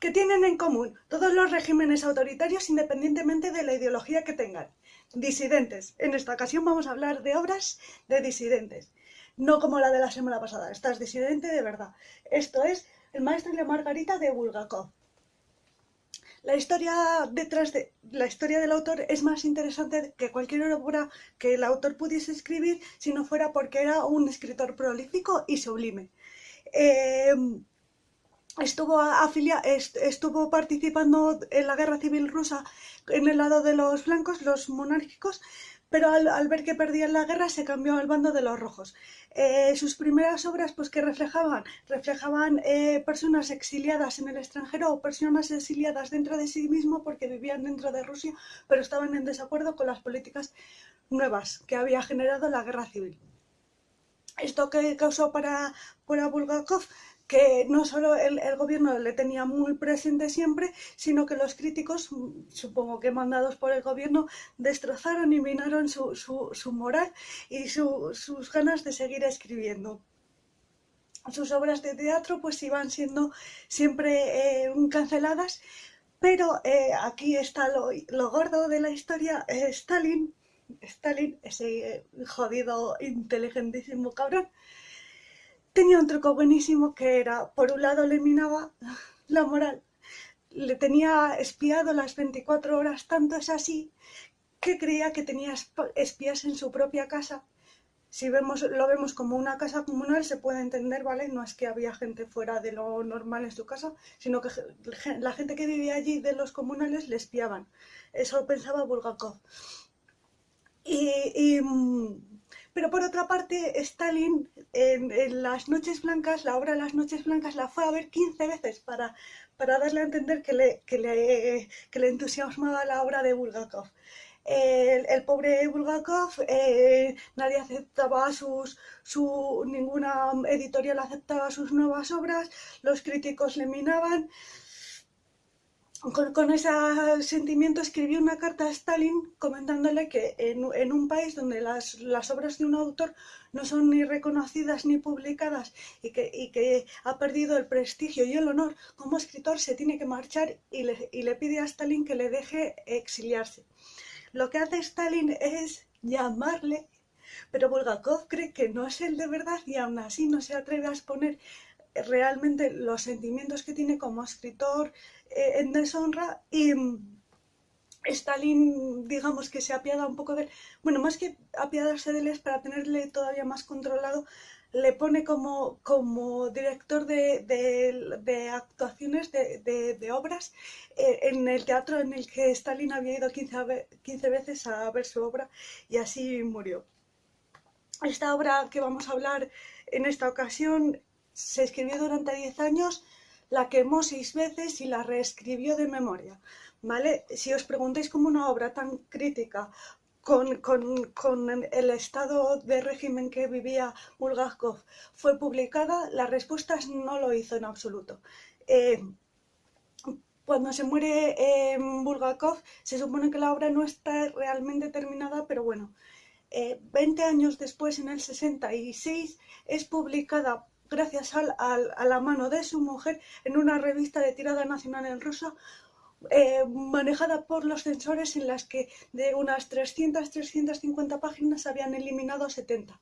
¿Qué tienen en común todos los regímenes autoritarios independientemente de la ideología que tengan? Disidentes. En esta ocasión vamos a hablar de obras de disidentes. No como la de la semana pasada. Esta es disidente de verdad. Esto es El maestro y la Margarita de Bulgakov. La historia la historia del autor es más interesante que cualquier obra que el autor pudiese escribir si no fuera porque era un escritor prolífico y sublime. Estuvo participando en la guerra civil rusa en el lado de los blancos, los monárquicos, pero al ver que perdían la guerra se cambió al bando de los rojos. Sus primeras obras, pues que reflejaban personas exiliadas en el extranjero o personas exiliadas dentro de sí mismo porque vivían dentro de Rusia, pero estaban en desacuerdo con las políticas nuevas que había generado la guerra civil. ¿Esto que causó para Bulgakov? Que no solo el gobierno le tenía muy presente siempre, sino que los críticos, supongo que mandados por el gobierno, destrozaron y minaron su moral y sus ganas de seguir escribiendo. Sus obras de teatro pues iban siendo siempre canceladas, pero aquí está lo gordo de la historia. Stalin, ese jodido, inteligentísimo cabrón, tenía un truco buenísimo que era, por un lado le minaba la moral, le tenía espiado las 24 horas, tanto es así que creía que tenía espías en su propia casa. Si lo vemos como una casa comunal, se puede entender, ¿vale? No es que había gente fuera de lo normal en su casa, sino que la gente que vivía allí de los comunales le espiaban. Eso pensaba Bulgakov. Pero por otra parte, Stalin en Las Noches Blancas, la obra Las Noches Blancas, la fue a ver 15 veces para darle a entender que le entusiasmaba la obra de Bulgakov. El pobre Bulgakov, nadie aceptaba ninguna editorial aceptaba sus nuevas obras, los críticos le minaban. Con ese sentimiento escribió una carta a Stalin comentándole que en un país donde las obras de un autor no son ni reconocidas ni publicadas y que ha perdido el prestigio y el honor, como escritor se tiene que marchar y le pide a Stalin que le deje exiliarse. Lo que hace Stalin es llamarle, pero Bulgakov cree que no es él de verdad y aún así no se atreve a exponer realmente los sentimientos que tiene como escritor en deshonra, y Stalin, digamos que se apiada un poco de él. Bueno, más que apiadarse de él es para tenerle todavía más controlado, le pone como director de actuaciones de obras en el teatro en el que Stalin había ido 15 veces a ver su obra y así murió. Esta obra que vamos a hablar en esta ocasión se escribió durante 10 años, la quemó 6 veces y la reescribió de memoria, ¿vale? Si os preguntáis cómo una obra tan crítica con el estado de régimen que vivía Bulgakov fue publicada, la respuesta es no lo hizo en absoluto. Cuando se muere Bulgakov, se supone que la obra no está realmente terminada, pero bueno, 20 años después, en el 66, es publicada gracias a la mano de su mujer en una revista de tirada nacional en ruso, manejada por los censores, en las que de unas 350 páginas habían eliminado 70.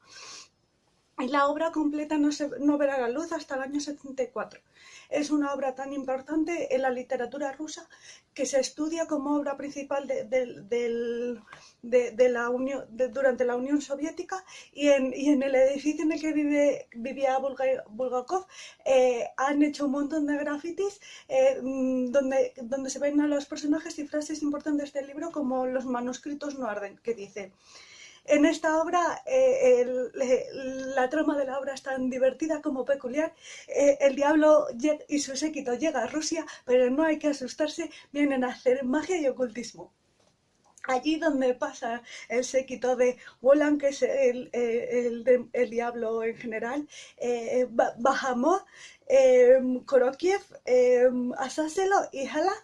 Y la obra completa no verá la luz hasta el año 74. Es una obra tan importante en la literatura rusa que se estudia como obra principal durante la Unión Soviética, y en el edificio en el que vivía Bulgakov han hecho un montón de grafitis donde se ven a los personajes y frases importantes del libro, como los manuscritos no arden, que dice: en esta obra, la trama de la obra es tan divertida como peculiar. El diablo y su séquito llega a Rusia, pero no hay que asustarse, vienen a hacer magia y ocultismo. Allí donde pasa el séquito de Wolan, que es el diablo en general, Bahamut, Korokiev, Asáselo y Hala,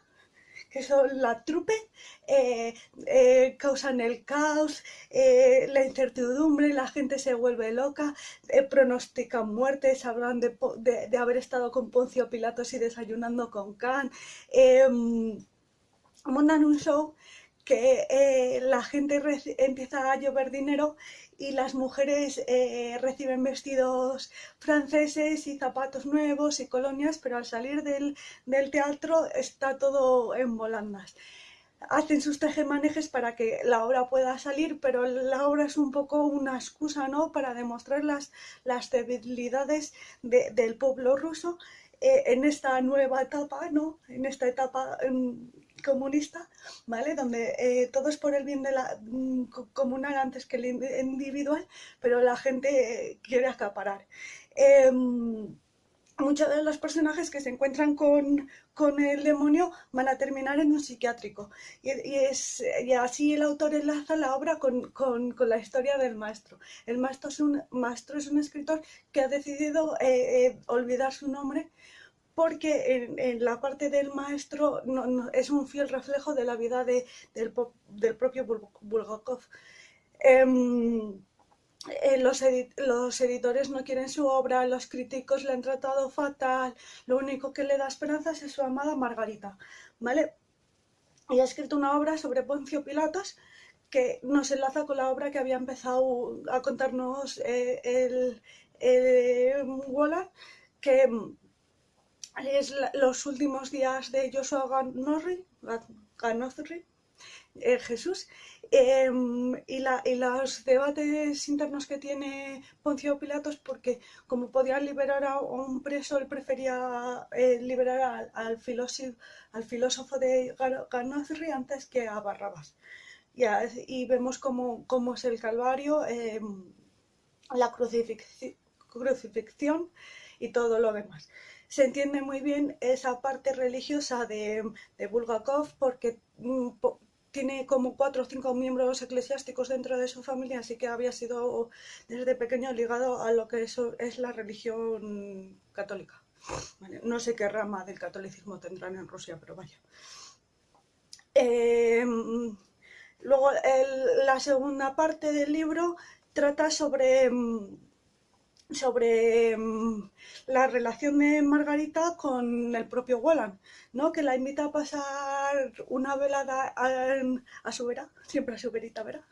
que son la trupe, causan el caos, la incertidumbre, la gente se vuelve loca, pronostican muertes, hablan de haber estado con Poncio Pilatos y desayunando con Khan, montan un show que la gente empieza a llover dinero y las mujeres reciben vestidos franceses y zapatos nuevos y colonias, pero al salir del teatro está todo en volandas. Hacen sus tejemanejes para que la obra pueda salir, pero la obra es un poco una excusa, ¿no?, para demostrar las debilidades del pueblo ruso en esta nueva etapa, ¿no?, en esta etapa comunista, ¿vale?, donde todo es por el bien de la comunal antes que el individual, pero la gente quiere acaparar. Muchos de los personajes que se encuentran con el demonio van a terminar en un psiquiátrico. Y así el autor enlaza la obra con la historia del maestro. El maestro es un escritor que ha decidido olvidar su nombre porque en la parte del maestro no, es un fiel reflejo de la vida del propio Bulgakov. Los editores no quieren su obra, los críticos le han tratado fatal, lo único que le da esperanzas es su amada Margarita, ¿vale? Y ha escrito una obra sobre Poncio Pilatos que nos enlaza con la obra que había empezado a contarnos Wolan, que es los últimos días de Joshua Ganozri, Jesús, y los debates internos que tiene Poncio Pilatos, porque como podían liberar a un preso, él prefería liberar al filósofo de Ganozri antes que a Barrabás. Y vemos cómo es el Calvario, la crucifixión y todo lo demás. Se entiende muy bien esa parte religiosa de Bulgakov porque tiene como 4 o 5 miembros eclesiásticos dentro de su familia, así que había sido desde pequeño ligado a lo que es la religión católica. Vale, no sé qué rama del catolicismo tendrán en Rusia, pero vaya. Luego la segunda parte del libro trata sobre la relación de Margarita con el propio Wolan, ¿no?, que la invita a pasar una velada a su vera, siempre a su verita, ¿verdad?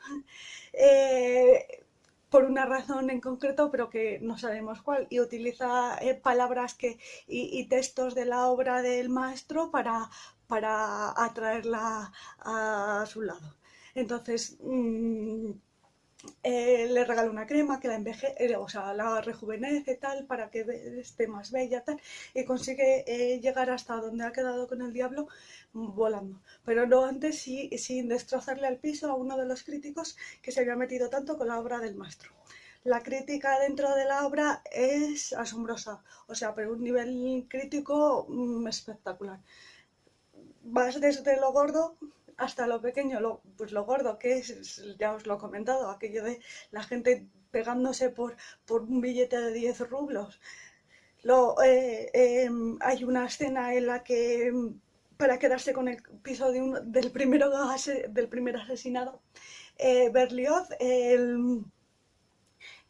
Por una razón en concreto, pero que no sabemos cuál, y utiliza palabras y textos de la obra del maestro para atraerla a su lado. Entonces, le regala una crema que la rejuvenece tal, para que esté más bella tal, y consigue llegar hasta donde ha quedado con el diablo volando, pero no antes sin destrozarle al piso a uno de los críticos que se había metido tanto con la obra del maestro. La crítica dentro de la obra es asombrosa, o sea, pero un nivel crítico espectacular. Vas desde lo gordo hasta lo pequeño, pues lo gordo que es, ya os lo he comentado, aquello de la gente pegándose por un billete de 10 rublos. Hay una escena en la que, para quedarse con el piso del primer asesinado, Berlioz,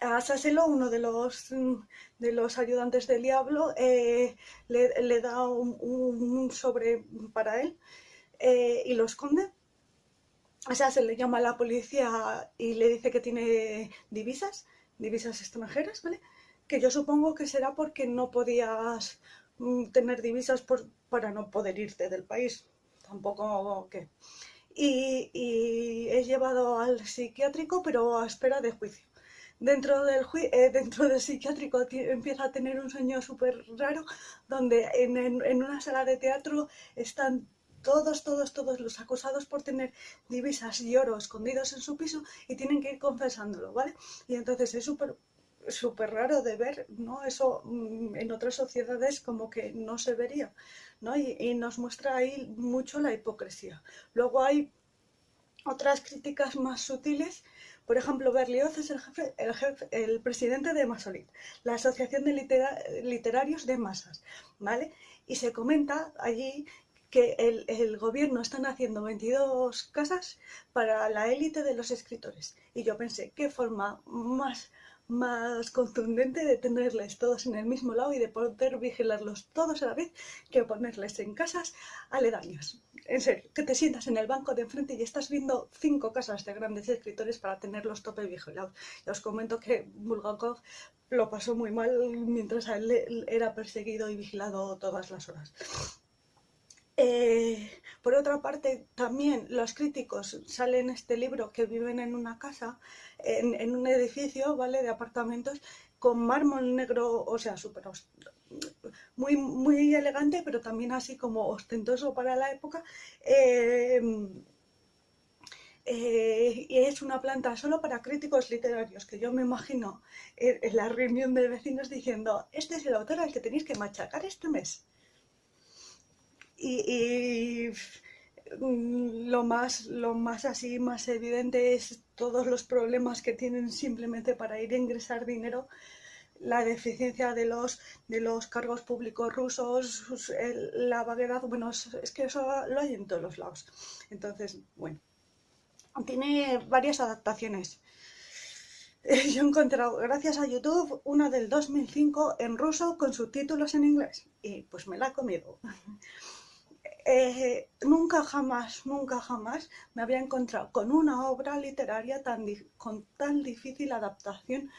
a Saselo, uno de los ayudantes del diablo, le da un sobre para él, y lo esconde. O sea, se le llama a la policía y le dice que tiene divisas extranjeras, ¿vale? Que yo supongo que será porque no podías tener divisas para no poder irte del país. Tampoco que... Y es llevado al psiquiátrico, pero a espera de juicio. Dentro del psiquiátrico empieza a tener un sueño súper raro, donde en una sala de teatro están todos los acusados por tener divisas y oro escondidos en su piso y tienen que ir confesándolo, ¿vale? Y entonces es súper raro de ver, ¿no? Eso en otras sociedades como que no se vería, ¿no? Y nos muestra ahí mucho la hipocresía. Luego hay otras críticas más sutiles. Por ejemplo, Berlioz es el presidente de Masolit, la Asociación de Literarios de Masas, ¿vale? Y se comenta allí que el gobierno están haciendo 22 casas para la élite de los escritores. Y yo pensé, qué forma más contundente de tenerles todos en el mismo lado y de poder vigilarlos todos a la vez que ponerles en casas aledañas. En serio, que te sientas en el banco de enfrente y estás viendo 5 casas de grandes escritores para tenerlos tope vigilados. Ya os comento que Bulgakov lo pasó muy mal mientras a él era perseguido y vigilado todas las horas. Por otra parte, también los críticos salen en este libro que viven en una casa, en un edificio, ¿vale?, de apartamentos con mármol negro, o sea, súper muy elegante, pero también así como ostentoso para la época. Y es una planta solo para críticos literarios, que yo me imagino en la reunión de vecinos diciendo, este es el autor al que tenéis que machacar este mes. Y lo más así, más evidente es todos los problemas que tienen simplemente para ir a ingresar dinero, la deficiencia de los cargos públicos rusos, la vaguedad, bueno, es que eso lo hay en todos los lados. Entonces, bueno, tiene varias adaptaciones. Yo he encontrado, gracias a YouTube, una del 2005 en ruso con subtítulos en inglés. Y pues me la he comido. Nunca jamás me había encontrado con una obra literaria con tan difícil adaptación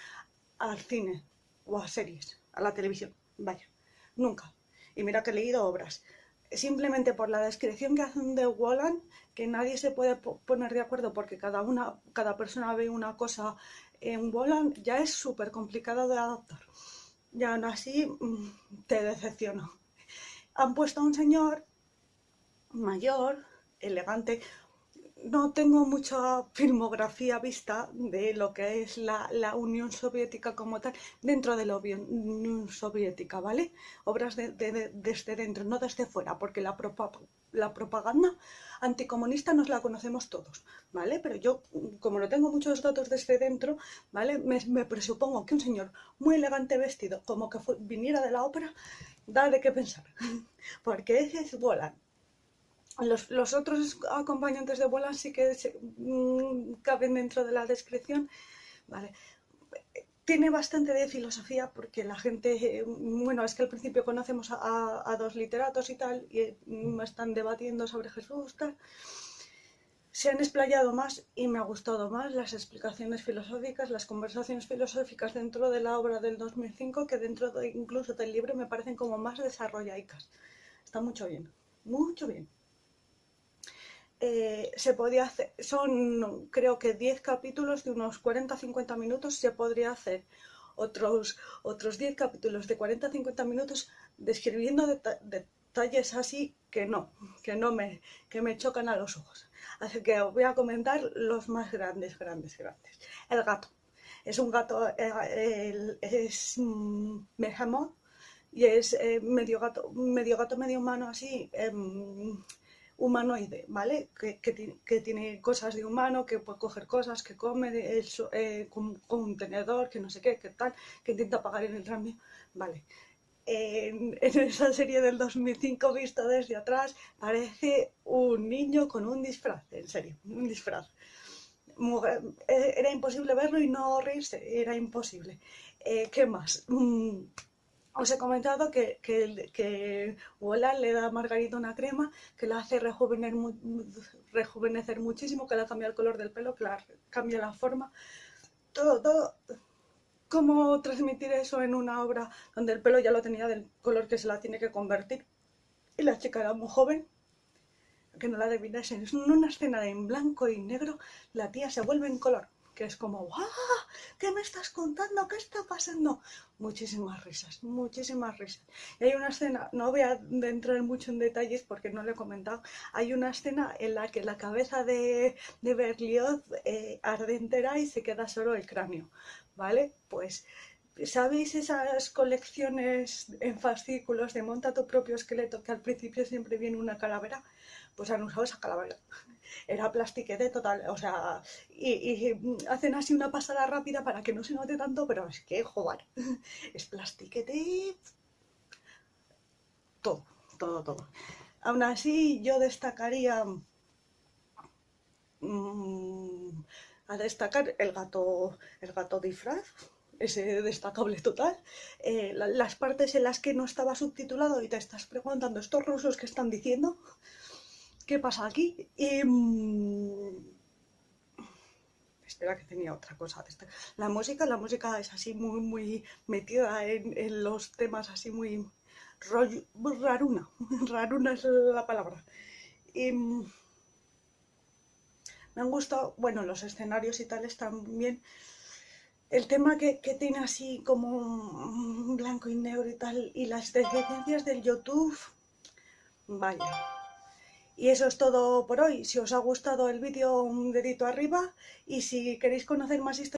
al cine o a series, a la televisión. Vaya, nunca. Y mira que he leído obras. Simplemente por la descripción que hacen de Woland, que nadie se puede poner de acuerdo porque cada persona ve una cosa en Woland, ya es súper complicado de adaptar. Y aún así te decepciona. Han puesto a un señor mayor, elegante. No tengo mucha filmografía vista de lo que es la Unión Soviética como tal, dentro de la Unión Soviética, ¿vale? Obras desde dentro, no desde fuera, porque la propaganda anticomunista nos la conocemos todos, ¿vale? Pero yo, como no tengo muchos datos desde dentro, ¿vale? Me presupongo que un señor muy elegante vestido, como que viniera de la ópera, da de qué pensar, porque ese es Woland. Los otros acompañantes de Woland sí que caben dentro de la descripción. Vale. Tiene bastante de filosofía porque la gente, bueno, es que al principio conocemos a dos literatos y tal, y están debatiendo sobre Jesús, tal. Se han explayado más y me ha gustado más las explicaciones filosóficas, las conversaciones filosóficas dentro de la obra del 2005 que dentro incluso del libro me parecen como más desarrollaicas. Está mucho bien, mucho bien. Se podía hacer, son creo que 10 capítulos de unos 40-50 minutos, se podría hacer otros 10 capítulos de 40-50 minutos describiendo detalles así que me chocan a los ojos. Así que os voy a comentar los más grandes. El gato. Es un gato, es Behemoth, y es medio gato, medio humano así, humanoide, ¿vale? Que tiene cosas de humano, que puede coger cosas, que come con un tenedor, que no sé qué, que tal, que intenta pagar en el tránsito, ¿vale? En esa serie del 2005 visto desde atrás parece un niño con un disfraz, en serio, un disfraz. Era imposible verlo y no reírse, era imposible. ¿Qué más? Os he comentado que Woland le da a Margarita una crema que la hace rejuvenecer muchísimo, que le cambia el color del pelo, que la cambia la forma. Todo. ¿Cómo transmitir eso en una obra donde el pelo ya lo tenía del color que se la tiene que convertir? Y la chica era muy joven, que no la adivinasen. Es una escena en blanco y negro, la tía se vuelve en color, que es como, ¡guau! ¿Qué me estás contando? ¿Qué está pasando? Muchísimas risas. Y hay una escena, no voy a entrar mucho en detalles porque no lo he comentado, hay una escena en la que la cabeza de Berlioz arde entera y se queda solo el cráneo, ¿vale? Pues, ¿sabéis esas colecciones en fascículos de monta tu propio esqueleto que al principio siempre viene una calavera? Pues han usado esa calavera. Era plastiquete total, o sea, y hacen así una pasada rápida para que no se note tanto, pero es que, joder, es plastiquete todo. Aún así, yo destacaría a destacar el gato disfraz, ese destacable total, las partes en las que no estaba subtitulado y te estás preguntando, ¿estos rusos qué están diciendo? ¿Qué pasa aquí? Y, espera que tenía otra cosa. La música es así muy, muy metida en los temas así muy, muy raruna, raruna es la palabra. Y, me han gustado, bueno, los escenarios y tales también. El tema que tiene así como blanco y negro y tal, y las deficiencias del YouTube, vaya. Y eso es todo por hoy. Si os ha gustado el vídeo, un dedito arriba. Y si queréis conocer más historias,